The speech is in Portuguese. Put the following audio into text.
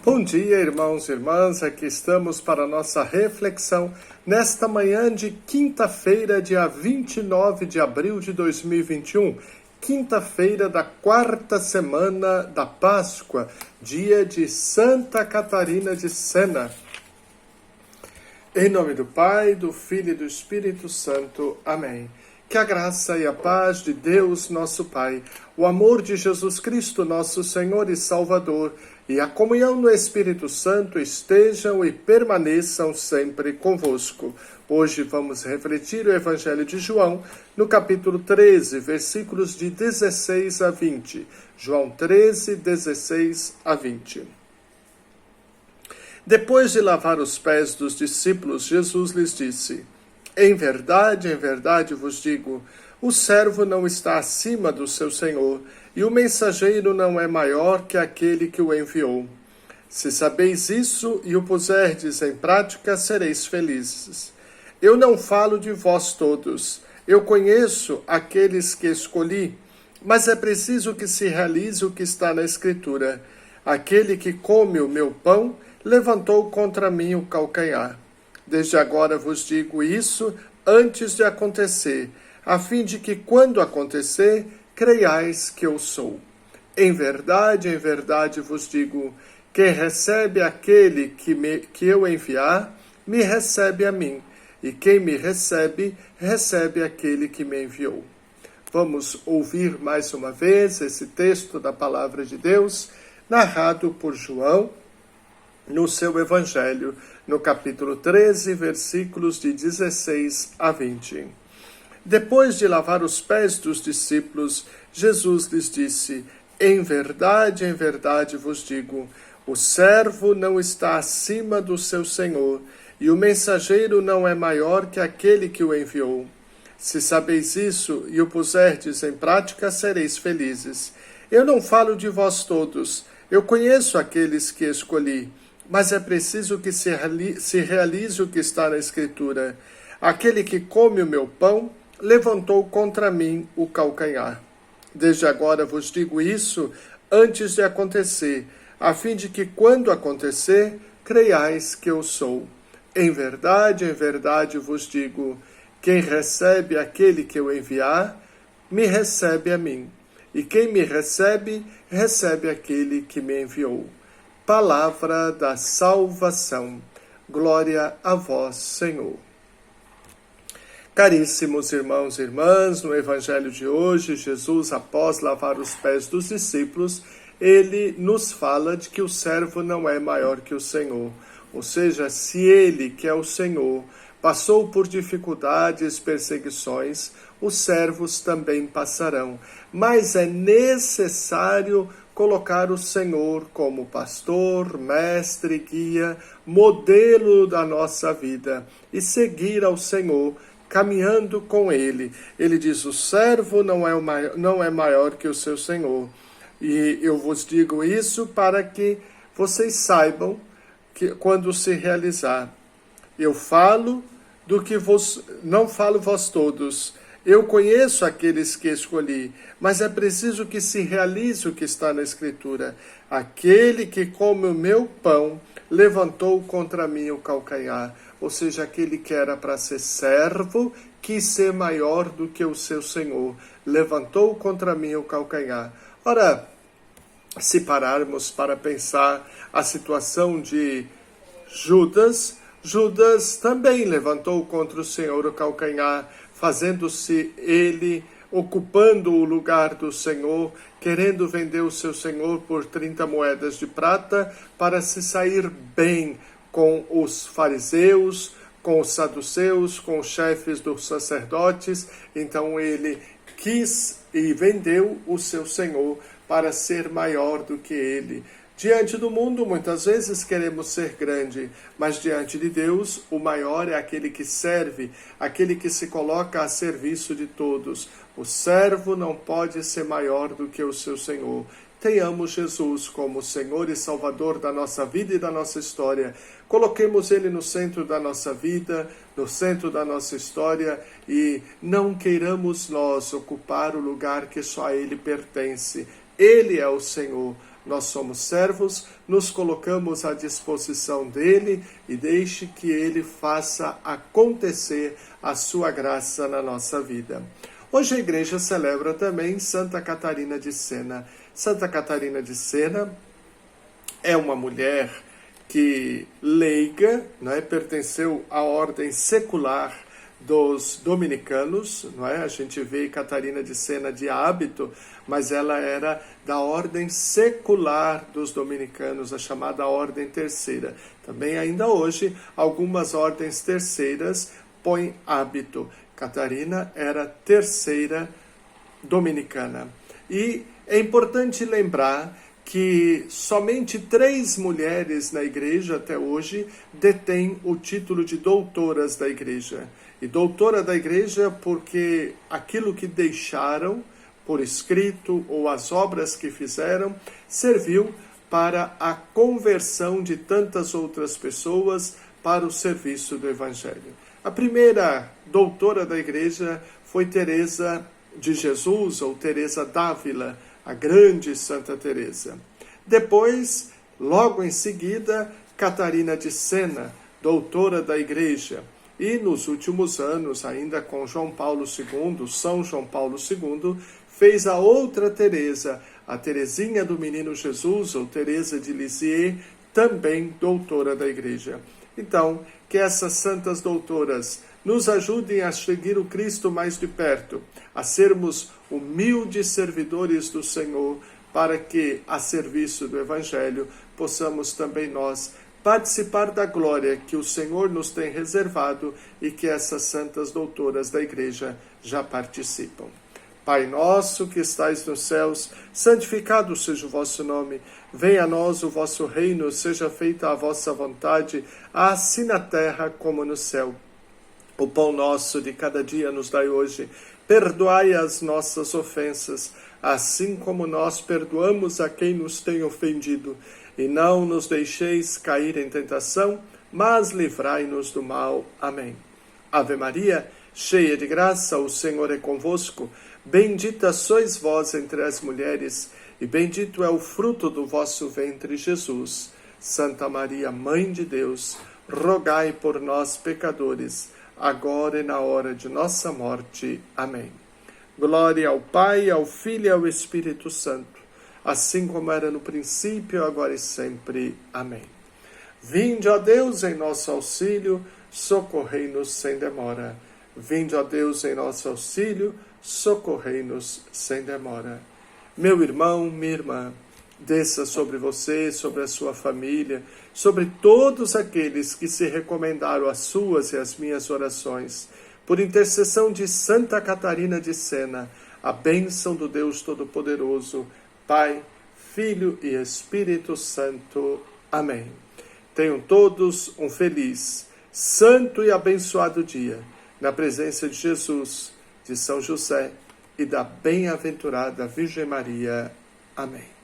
Bom dia, irmãos e irmãs. Aqui estamos para a nossa reflexão nesta manhã de quinta-feira, dia 29 de abril de 2021, quinta-feira da quarta semana da Páscoa, dia de Santa Catarina de Sena. Em nome do Pai, do Filho e do Espírito Santo. Amém. Que a graça e a paz de Deus, nosso Pai, o amor de Jesus Cristo, nosso Senhor e Salvador, e a comunhão no Espírito Santo estejam e permaneçam sempre convosco. Hoje vamos refletir o Evangelho de João, no capítulo 13, versículos de 16 a 20. João 13, 16 a 20. Depois de lavar os pés dos discípulos, Jesus lhes disse: em verdade vos digo, o servo não está acima do seu senhor, e o mensageiro não é maior que aquele que o enviou. Se sabeis isso e o puserdes em prática, sereis felizes. Eu não falo de vós todos, eu conheço aqueles que escolhi, mas é preciso que se realize o que está na Escritura. Aquele que come o meu pão levantou contra mim o calcanhar. Desde agora vos digo isso antes de acontecer, a fim de que, quando acontecer, creiais que eu sou. Em verdade vos digo, quem recebe aquele que eu enviar, me recebe a mim, e quem me recebe, recebe aquele que me enviou. Vamos ouvir mais uma vez esse texto da Palavra de Deus, narrado por João, no seu Evangelho, no capítulo 13, versículos de 16 a 20. Depois de lavar os pés dos discípulos, Jesus lhes disse: em verdade vos digo, o servo não está acima do seu senhor, e o mensageiro não é maior que aquele que o enviou. Se sabeis isso e o puserdes em prática, sereis felizes. Eu não falo de vós todos, eu conheço aqueles que escolhi, mas é preciso que se realize o que está na Escritura. Aquele que come o meu pão levantou contra mim o calcanhar. Desde agora vos digo isso antes de acontecer, a fim de que, quando acontecer, creiais que eu sou. Em verdade vos digo, quem recebe aquele que eu enviar, me recebe a mim. E quem me recebe, recebe aquele que me enviou. Palavra da salvação. Glória a vós, Senhor. Caríssimos irmãos e irmãs, no Evangelho de hoje, Jesus, após lavar os pés dos discípulos, ele nos fala de que o servo não é maior que o Senhor. Ou seja, se ele, que é o Senhor, passou por dificuldades, perseguições, os servos também passarão. Mas é necessário colocar o Senhor como pastor, mestre, guia, modelo da nossa vida e seguir ao Senhor, caminhando com Ele. Ele diz, o servo não é maior que o seu Senhor. E eu vos digo isso para que vocês saibam que quando se realizar, eu falo do que não falo vós todos. Eu conheço aqueles que escolhi, mas é preciso que se realize o que está na Escritura. Aquele que come o meu pão levantou contra mim o calcanhar. Ou seja, aquele que era para ser servo, quis ser maior do que o seu senhor. Levantou contra mim o calcanhar. Ora, se pararmos para pensar a situação de Judas, Judas também levantou contra o Senhor o calcanhar, fazendo-se ele, ocupando o lugar do Senhor, querendo vender o seu Senhor por 30 moedas de prata para se sair bem com os fariseus, com os saduceus, com os chefes dos sacerdotes. Então ele quis e vendeu o seu Senhor para ser maior do que ele. Diante do mundo, muitas vezes queremos ser grande, mas diante de Deus, o maior é aquele que serve, aquele que se coloca a serviço de todos. O servo não pode ser maior do que o seu Senhor. Tenhamos Jesus como Senhor e Salvador da nossa vida e da nossa história. Coloquemos Ele no centro da nossa vida, no centro da nossa história e não queiramos nós ocupar o lugar que só a Ele pertence. Ele é o Senhor. Nós somos servos, nos colocamos à disposição dele e deixe que ele faça acontecer a sua graça na nossa vida. Hoje a igreja celebra também Santa Catarina de Sena. Santa Catarina de Sena é uma mulher que leiga, não é? Pertenceu à ordem secular dos dominicanos, não é? A gente vê Catarina de Sena de hábito, mas ela era da ordem secular dos dominicanos, a chamada ordem terceira. Também ainda hoje, algumas ordens terceiras põem hábito. Catarina era terceira dominicana. E é importante lembrar que somente 3 mulheres na igreja até hoje detêm o título de doutoras da igreja. E doutora da igreja porque aquilo que deixaram por escrito ou as obras que fizeram serviu para a conversão de tantas outras pessoas para o serviço do Evangelho. A primeira doutora da igreja foi Teresa de Jesus, ou Teresa d'Ávila, a grande Santa Teresa. Depois, logo em seguida, Catarina de Sena, doutora da igreja. E nos últimos anos, ainda com João Paulo II, São João Paulo II, fez a outra Teresa, a Teresinha do Menino Jesus, ou Teresa de Lisieux, também doutora da igreja. Então, que essas santas doutoras nos ajudem a seguir o Cristo mais de perto, a sermos humildes servidores do Senhor, para que, a serviço do Evangelho, possamos também nós participar da glória que o Senhor nos tem reservado e que essas santas doutoras da igreja já participam. Pai nosso que estais nos céus, santificado seja o vosso nome. Venha a nós o vosso reino, seja feita a vossa vontade, assim na terra como no céu. O pão nosso de cada dia nos dai hoje. Perdoai as nossas ofensas, assim como nós perdoamos a quem nos tem ofendido. E não nos deixeis cair em tentação, mas livrai-nos do mal. Amém. Ave Maria, cheia de graça, o Senhor é convosco. Bendita sois vós entre as mulheres, e bendito é o fruto do vosso ventre, Jesus. Santa Maria, Mãe de Deus, rogai por nós, pecadores, agora e na hora de nossa morte. Amém. Glória ao Pai, ao Filho e ao Espírito Santo, assim como era no princípio, agora e sempre. Amém. Vinde, ó Deus, em nosso auxílio, socorrei-nos sem demora. Vinde, ó Deus, em nosso auxílio, socorrei-nos sem demora. Meu irmão, minha irmã, desça sobre você, sobre a sua família, sobre todos aqueles que se recomendaram às suas e às minhas orações. Por intercessão de Santa Catarina de Sena, a bênção do Deus Todo-Poderoso, Pai, Filho e Espírito Santo. Amém. Tenham todos um feliz, santo e abençoado dia, na presença de Jesus, de São José e da bem-aventurada Virgem Maria. Amém.